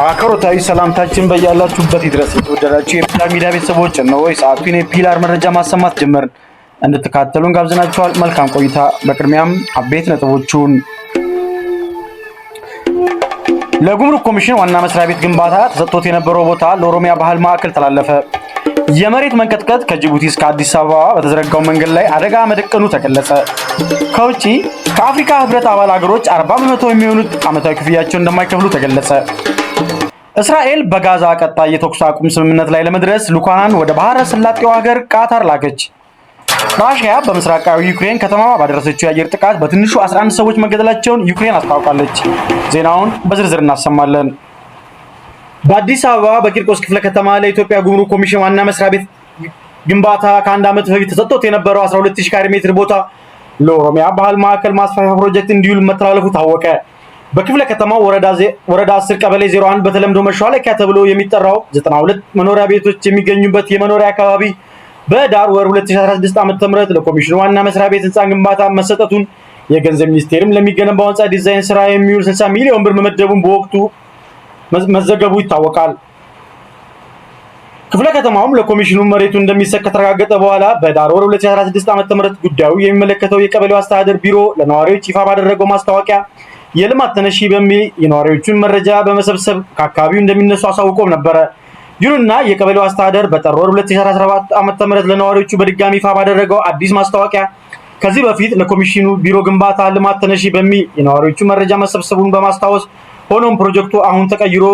አክብሮታዊ ሰላምታችን በያላችሁበት ይድረስ። የተወደዳችሁ የፒላር ሚዲያ ቤተሰቦች ነው ወይ ሰዓቱን የፒላር መረጃ ማሰማት ጀመርን። እንድትከታተሉን ጋብዘናችኋል። መልካም ቆይታ። በቅድሚያም አበይት ነጥቦቹን ለጉምሩክ ኮሚሽን ዋና መስሪያ ቤት ግንባታ ተሰጥቶት የነበረው ቦታ ለኦሮሚያ ባህል ማዕከል ተላለፈ። የመሬት መንቀጥቀጥ ከጅቡቲ እስከ አዲስ አበባ በተዘረጋው መንገድ ላይ አደጋ መደቀኑ ተገለጸ። ከውጪ ከአፍሪካ ህብረት አባል ሀገሮች 40% የሚሆኑት ዓመታዊ ክፍያቸውን እንደማይከፍሉ ተገለጸ። እስራኤል በጋዛ ቀጣይ የተኩስ አቁም ስምምነት ላይ ለመድረስ ልኡካንን ወደ ባህረ ሰላጤው ሀገር ቃታር ላከች። ራሽያ በምስራቃዊ ዩክሬን ከተማ ባደረሰችው የአየር ጥቃት በትንሹ 11 ሰዎች መገደላቸውን ዩክሬን አስታውቃለች። ዜናውን በዝርዝር እናሰማለን። በአዲስ አበባ በቂርቆስ ክፍለ ከተማ ለኢትዮጵያ ጉምሩክ ኮሚሽን ዋና መስሪያ ቤት ግንባታ ከአንድ ዓመት በፊት ተሰጥቶት የነበረው 12000 ካሬ ሜትር ቦታ ለኦሮሚያ ባህል ማዕከል ማስፋፊያ ፕሮጀክት እንዲውል መተላለፉ ታወቀ። በክፍለ ከተማው ወረዳ 10 ቀበሌ 01 በተለምዶ መሿለኪያ ተብሎ የሚጠራው 92 መኖሪያ ቤቶች የሚገኙበት የመኖሪያ አካባቢ በዳር ወር 2016 ዓ.ም ለኮሚሽኑ ዋና መስሪያ ቤት ህንፃ ግንባታ መሰጠቱን የገንዘብ ሚኒስቴርም ለሚገነባው ህንፃ ዲዛይን ስራ የሚውል 60 ሚሊዮን ብር መመደቡን በወቅቱ መዘገቡ ይታወቃል። ክፍለ ከተማውም ለኮሚሽኑ መሬቱ እንደሚሰጥ ከተረጋገጠ በኋላ በዳር ወር 2016 ዓ.ም ጉዳዩ የሚመለከተው የቀበሌው አስተዳደር ቢሮ ለነዋሪዎች ይፋ ባደረገው ማስታወቂያ የልማት ተነሺ በሚል የነዋሪዎቹን መረጃ በመሰብሰብ ከአካባቢው እንደሚነሱ አሳውቆም ነበረ። ይሁንና የቀበሌው አስተዳደር በጥር ወር 2017 ዓ.ም ለነዋሪዎቹ በድጋሚ ይፋ ባደረገው አዲስ ማስታወቂያ ከዚህ በፊት ለኮሚሽኑ ቢሮ ግንባታ ልማት ተነሺ በሚል የነዋሪዎቹ መረጃ መሰብሰቡን በማስታወስ ሆኖም ፕሮጀክቱ አሁን ተቀይሮ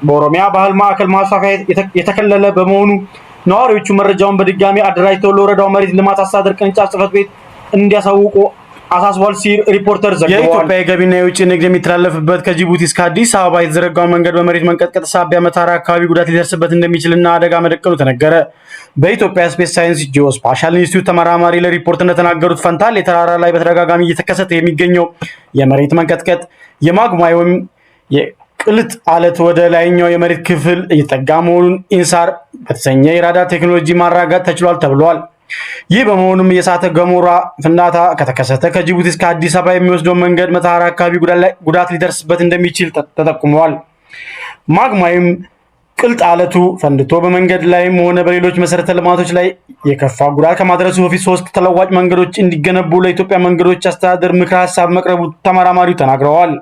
በኦሮሚያ ባህል ማዕከል ማስፋፊያ የተከለለ በመሆኑ ነዋሪዎቹ መረጃውን በድጋሚ አደራጅተው ለወረዳው መሬት ልማት አስተዳደር ቅርንጫፍ ጽሕፈት ቤት እንዲያሳውቁ አሳስቧል ሲል ሪፖርተር ዘግቧል። የኢትዮጵያ የገቢና የውጭ ንግድ የሚተላለፍበት ከጅቡቲ እስከ አዲስ አበባ የተዘረጋው መንገድ በመሬት መንቀጥቀጥ ሳቢያ መታራ አካባቢ ጉዳት ሊደርስበት እንደሚችልና አደጋ መደቀኑ ተነገረ። በኢትዮጵያ ስፔስ ሳይንስ ጂኦስፓሻል ኢንስቲትዩት ተመራማሪ ለሪፖርት እንደተናገሩት ፈንታሌ ተራራ ላይ በተደጋጋሚ እየተከሰተ የሚገኘው የመሬት መንቀጥቀጥ የማግማ ወይም የቅልጥ አለት ወደ ላይኛው የመሬት ክፍል እየጠጋ መሆኑን ኢንሳር በተሰኘ የራዳር ቴክኖሎጂ ማረጋገጥ ተችሏል ተብሏል። ይህ በመሆኑም የእሳተ ገሞራ ፍንዳታ ከተከሰተ ከጅቡቲ እስከ አዲስ አበባ የሚወስደው መንገድ መታራ አካባቢ ጉዳት ሊደርስበት እንደሚችል ተጠቁሟል። ማግማይም ቅልጥ አለቱ ፈንድቶ በመንገድ ላይም ሆነ በሌሎች መሰረተ ልማቶች ላይ የከፋ ጉዳት ከማድረሱ በፊት 3 ተለዋጭ መንገዶች እንዲገነቡ ለኢትዮጵያ መንገዶች አስተዳደር ምክረ ሀሳብ መቅረቡ ተመራማሪው ተናግረዋል።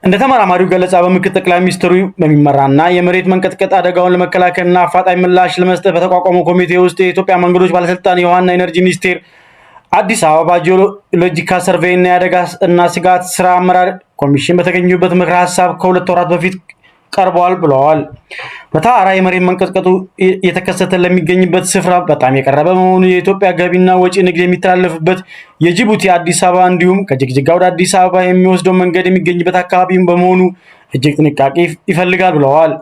እንደ ተመራማሪው ገለጻ በምክትል ጠቅላይ ሚኒስትሩ በሚመራና የመሬት መንቀጥቀጥ አደጋውን ለመከላከልና አፋጣኝ ምላሽ ለመስጠት በተቋቋመው ኮሚቴ ውስጥ የኢትዮጵያ መንገዶች ባለስልጣን፣ የውሃና ኢነርጂ ሚኒስቴር፣ አዲስ አበባ ጂኦሎጂካል ሰርቬይ እና የአደጋ እና ስጋት ስራ አመራር ኮሚሽን በተገኙበት ምክረ ሀሳብ ከ2 ወራት በፊት ቀርቧል ብለዋል። መታራ የመሬት መንቀጥቀጡ የተከሰተ ለሚገኝበት ስፍራ በጣም የቀረበ በመሆኑ የኢትዮጵያ ገቢና ወጪ ንግድ የሚተላለፍበት የጅቡቲ አዲስ አበባ እንዲሁም ከጅግጅጋ ወደ አዲስ አበባ የሚወስደው መንገድ የሚገኝበት አካባቢ በመሆኑ እጅግ ጥንቃቄ ይፈልጋል ብለዋል።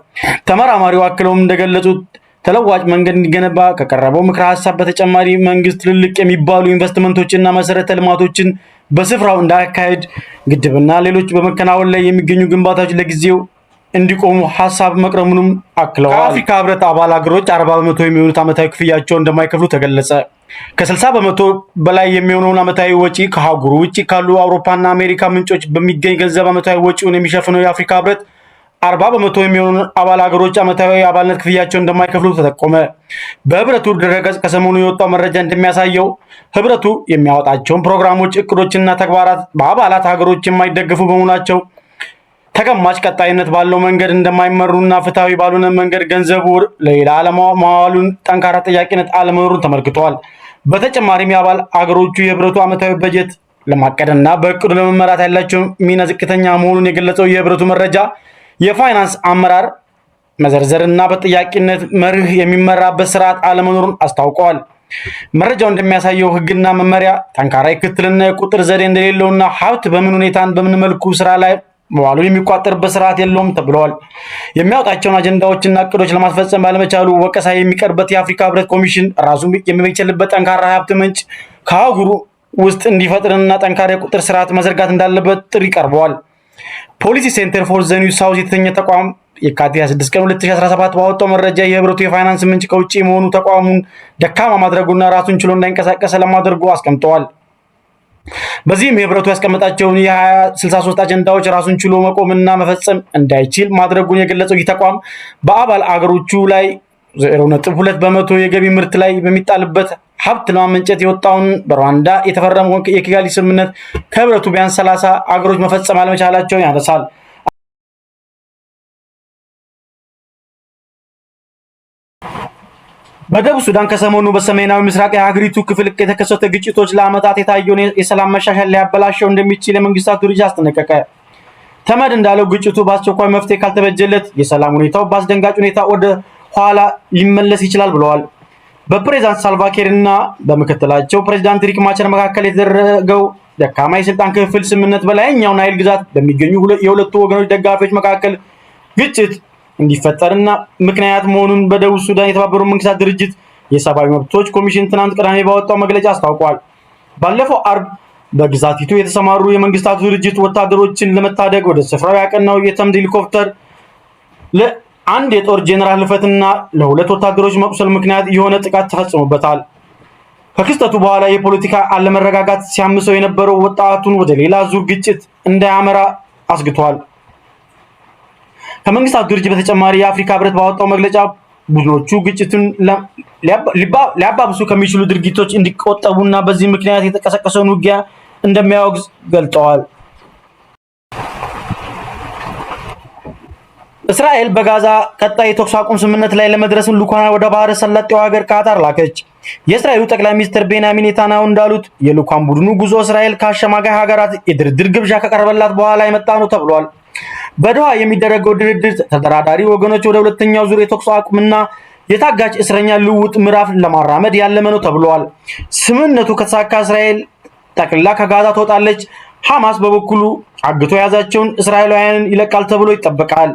ተመራማሪው አክለውም እንደገለጹት ተለዋጭ መንገድ እንዲገነባ ከቀረበው ምክረ ሀሳብ በተጨማሪ መንግስት ትልልቅ የሚባሉ ኢንቨስትመንቶችና መሰረተ ልማቶችን በስፍራው እንዳያካሄድ ግድብና ሌሎች በመከናወን ላይ የሚገኙ ግንባታዎች ለጊዜው እንዲቆሙ ሀሳብ መቅረሙንም አክለዋል። ከአፍሪካ ህብረት አባል ሀገሮች 40% የሚሆኑት ዓመታዊ ክፍያቸውን እንደማይከፍሉ ተገለጸ። ከ60% በላይ የሚሆነውን ዓመታዊ ወጪ ከሀገሩ ውጪ ካሉ አውሮፓና አሜሪካ ምንጮች በሚገኝ ገንዘብ ዓመታዊ ወጪውን የሚሸፍነው የአፍሪካ ህብረት 40% የሚሆኑ አባል ሀገሮች ዓመታዊ አባልነት ክፍያቸውን እንደማይከፍሉ ተጠቆመ። በህብረቱ ድረገጽ ከሰሞኑ የወጣው መረጃ እንደሚያሳየው ህብረቱ የሚያወጣቸውን ፕሮግራሞች፣ እቅዶችና ተግባራት በአባላት ሀገሮች የማይደገፉ በመሆናቸው ተገማች ቀጣይነት ባለው መንገድ እንደማይመሩና ፍትሃዊ ባልሆነ መንገድ ገንዘቡ ለሌላ ዓላማ ማዋሉን ጠንካራ ጥያቄነት አለመኖሩን ተመልክቷል። በተጨማሪም የአባል አገሮቹ የህብረቱ ዓመታዊ በጀት ለማቀድና በእቅዱ ለመመራት ያላቸው ሚና ዝቅተኛ መሆኑን የገለጸው የህብረቱ መረጃ የፋይናንስ አመራር መዘርዘርና በጥያቄነት መርህ የሚመራበት ስርዓት አለመኖሩን አስታውቀዋል። መረጃው እንደሚያሳየው ህግና መመሪያ ጠንካራ የክትትልና የቁጥር ዘዴ እንደሌለውና ሀብት በምን ሁኔታን በምን መልኩ ስራ ላይ መዋሉን የሚቋጠርበት ስርዓት የለውም ተብለዋል። የሚያወጣቸውን አጀንዳዎችና እቅዶች ለማስፈጸም ባለመቻሉ ወቀሳ የሚቀርበት የአፍሪካ ህብረት ኮሚሽን ራሱን የሚችልበት ጠንካራ ሀብት ምንጭ ከአህጉሩ ውስጥ እንዲፈጥርና ጠንካራ የቁጥር ስርዓት መዘርጋት እንዳለበት ጥሪ ቀርበዋል። ፖሊሲ ሴንተር ፎር ዘ ኒው ሳውዝ የተሰኘ ተቋም የካቲት 26 ቀን 2017 ባወጣው መረጃ የህብረቱ የፋይናንስ ምንጭ ከውጪ መሆኑ ተቋሙን ደካማ ማድረጉና ራሱን ችሎ እንዳይንቀሳቀስ ለማድረጉ አስቀምጠዋል። በዚህም የህብረቱ ያስቀመጣቸውን የ2063 አጀንዳዎች ራሱን ችሎ መቆምና መፈጸም እንዳይችል ማድረጉን የገለጸው ይህ ተቋም በአባል አገሮቹ ላይ 0.2% የገቢ ምርት ላይ በሚጣልበት ሀብት ለማመንጨት የወጣውን በሩዋንዳ የተፈረመው የኪጋሊ ስምምነት ከህብረቱ ቢያንስ 30 አገሮች መፈጸም አለመቻላቸውን ያነሳል። በደቡብ ሱዳን ከሰሞኑ በሰሜናዊ ምስራቅ የሀገሪቱ ክፍል የተከሰተ ግጭቶች ለዓመታት የታየውን የሰላም መሻሻል ሊያበላሸው እንደሚችል የመንግስታቱ ድርጅት አስጠነቀቀ። ተመድ እንዳለው ግጭቱ በአስቸኳይ መፍትሄ ካልተበጀለት የሰላም ሁኔታው በአስደንጋጭ ሁኔታ ወደ ኋላ ሊመለስ ይችላል ብለዋል። በፕሬዝዳንት ሳልቫኪር እና በምክትላቸው ፕሬዝዳንት ሪክ ማቻር መካከል የተደረገው ደካማ የስልጣን ክፍል ስምምነት በላይኛው ናይል ግዛት በሚገኙ የሁለቱ ወገኖች ደጋፊዎች መካከል ግጭት እንዲፈጠርና ምክንያት መሆኑን በደቡብ ሱዳን የተባበሩት መንግስታት ድርጅት የሰብአዊ መብቶች ኮሚሽን ትናንት ቅዳሜ ባወጣው መግለጫ አስታውቋል። ባለፈው አርብ በግዛቲቱ የተሰማሩ የመንግስታቱ ድርጅት ወታደሮችን ለመታደግ ወደ ስፍራው ያቀናው የተምድ ሄሊኮፕተር ለአንድ የጦር ጄኔራል ህልፈትና ለሁለት ወታደሮች መቁሰል ምክንያት የሆነ ጥቃት ተፈጽሞበታል። ከክስተቱ በኋላ የፖለቲካ አለመረጋጋት ሲያምሰው የነበረው ወጣቱን ወደ ሌላ ዙር ግጭት እንዳያመራ አስግቷል። ከመንግስታቱ ድርጅት በተጨማሪ የአፍሪካ ህብረት ባወጣው መግለጫ ቡድኖቹ ግጭቱን ሊያባብሱ ከሚችሉ ድርጊቶች እንዲቆጠቡና በዚህ ምክንያት የተቀሰቀሰውን ውጊያ እንደሚያወግዝ ገልጸዋል። እስራኤል በጋዛ ቀጣይ የተኩስ አቁም ስምምነት ላይ ለመድረስ ልኡካን ወደ ባህረ ሰላጤው ሀገር ካታር ላከች። የእስራኤሉ ጠቅላይ ሚኒስትር ቤንያሚን ኔታንያሁ እንዳሉት የልኡካን ቡድኑ ጉዞ እስራኤል ከአሸማጋይ ሀገራት የድርድር ግብዣ ከቀረበላት በኋላ የመጣ ነው ተብሏል። በዶሃ የሚደረገው ድርድር ተደራዳሪ ወገኖች ወደ ሁለተኛው ዙር የተኩስ አቁምና የታጋች እስረኛ ልውውጥ ምዕራፍ ለማራመድ ያለመ ነው ተብሏል። ስምምነቱ ከተሳካ እስራኤል ጠቅልላ ከጋዛ ትወጣለች። ሐማስ በበኩሉ አግቶ የያዛቸውን እስራኤላውያንን ይለቃል ተብሎ ይጠበቃል።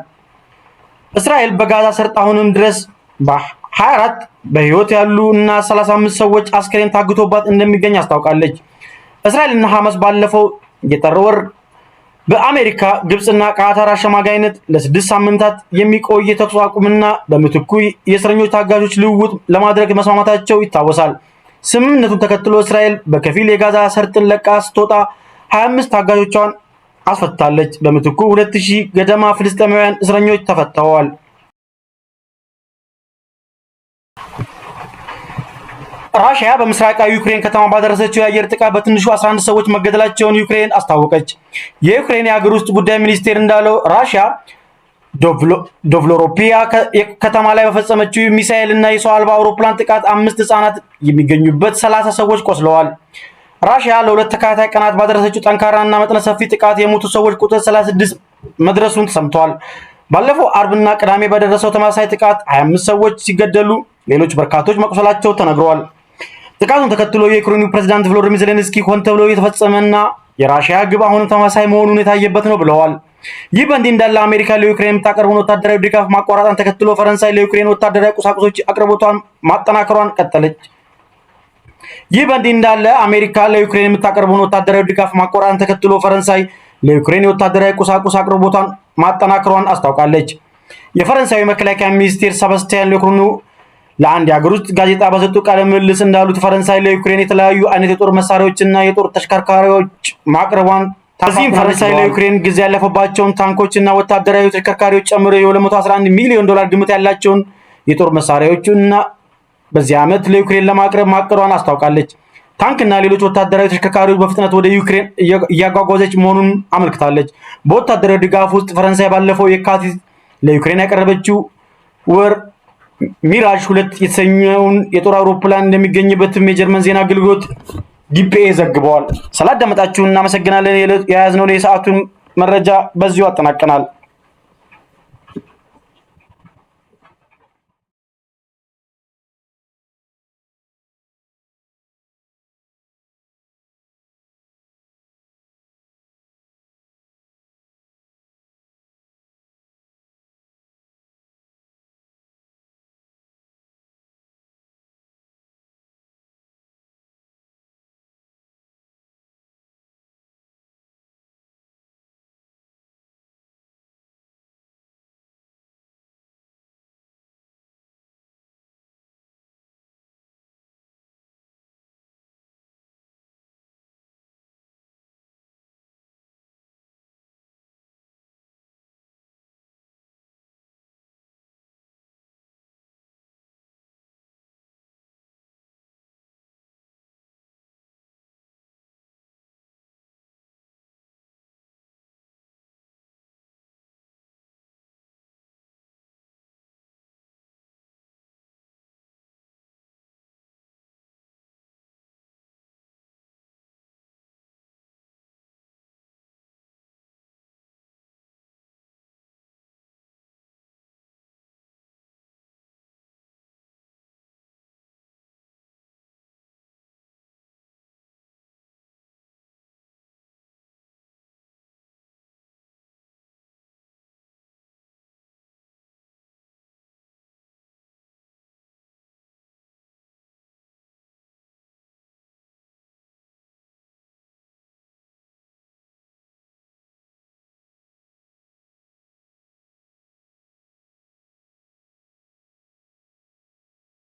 እስራኤል በጋዛ ሰርጥ አሁንም ድረስ በ24 በህይወት ያሉ እና 35 ሰዎች አስከሬን ታግቶባት እንደሚገኝ አስታውቃለች። እስራኤልና ሐማስ ባለፈው የጥር ወር በአሜሪካ ግብጽና ቃታር አሸማጋይነት ለ6 ሳምንታት የሚቆይ የተኩስ አቁምና በምትኩ የእስረኞች ታጋቾች ልውውጥ ለማድረግ መስማማታቸው ይታወሳል። ስምምነቱን ተከትሎ እስራኤል በከፊል የጋዛ ሰርጥን ለቃ ስትወጣ 25 ታጋቾቿን አስፈታለች። በምትኩ 2000 ገደማ ፍልስጤማውያን እስረኞች ተፈተዋል። ራሽያ በምስራቃዊ ዩክሬን ከተማ ባደረሰችው የአየር ጥቃት በትንሹ 11 ሰዎች መገደላቸውን ዩክሬን አስታወቀች። የዩክሬን የሀገር ውስጥ ጉዳይ ሚኒስቴር እንዳለው ራሽያ ዶቭሎሮፒያ ከተማ ላይ በፈጸመችው ሚሳኤል እና የሰው አልባ አውሮፕላን ጥቃት 5 ህጻናት የሚገኙበት 30 ሰዎች ቆስለዋል። ራሽያ ለሁለት ተከታታይ ቀናት ባደረሰችው ጠንካራና መጠነ ሰፊ ጥቃት የሞቱ ሰዎች ቁጥር 36 መድረሱን ተሰምቷል። ባለፈው አርብና ቅዳሜ በደረሰው ተመሳሳይ ጥቃት 25 ሰዎች ሲገደሉ ሌሎች በርካቶች መቁሰላቸው ተነግሯል። ጥቃቱን ተከትሎ የዩክሬኑ ፕሬዝዳንት ቮሎዲሚር ዜሌንስኪ ሆን ተብሎ የተፈጸመና የራሽያ ግብ አሁንም ተመሳሳይ መሆኑን የታየበት ነው ብለዋል። ይህ በእንዲህ እንዳለ አሜሪካ ለዩክሬን የምታቀርበውን ወታደራዊ ድጋፍ ማቋረጧን ተከትሎ ፈረንሳይ ለዩክሬን ወታደራዊ ቁሳቁሶች አቅርቦቷን ማጠናከሯን ቀጠለች። ይህ በእንዲህ እንዳለ አሜሪካ ለዩክሬን የምታቀርበውን ወታደራዊ ድጋፍ ማቋረጧን ተከትሎ ፈረንሳይ ለዩክሬን የወታደራዊ ቁሳቁስ አቅርቦቷን ማጠናከሯን አስታውቃለች። የፈረንሳዊ መከላከያ ሚኒስቴር ሰባስቲያን ሌኮርኑ ለአንድ የሀገር ውስጥ ጋዜጣ በሰጡ ቃለ ምልልስ እንዳሉት ፈረንሳይ ለዩክሬን የተለያዩ አይነት የጦር መሳሪያዎችና የጦር ተሽከርካሪዎች ማቅረቧን ታዚም ፈረንሳይ ለዩክሬን ጊዜ ያለፈባቸውን ታንኮችና ወታደራዊ ተሽከርካሪዎች ጨምሮ የ211 ሚሊዮን ዶላር ግምት ያላቸውን የጦር መሳሪያዎችና በዚህ ዓመት ለዩክሬን ለማቅረብ ማቀዷን አስታውቃለች። ታንክና ሌሎች ወታደራዊ ተሽከርካሪዎች በፍጥነት ወደ ዩክሬን እያጓጓዘች መሆኑን አመልክታለች። በወታደራዊ ድጋፍ ውስጥ ፈረንሳይ ባለፈው የካቲት ለዩክሬን ያቀረበችው ወር ሚራጅ 2 የተሰኘውን የጦር አውሮፕላን እንደሚገኝበትም የጀርመን ዜና አገልግሎት ዲፒኤ ዘግበዋል። ስላዳመጣችሁ እናመሰግናለን። የያዝነው የሰዓቱን መረጃ በዚሁ አጠናቀናል።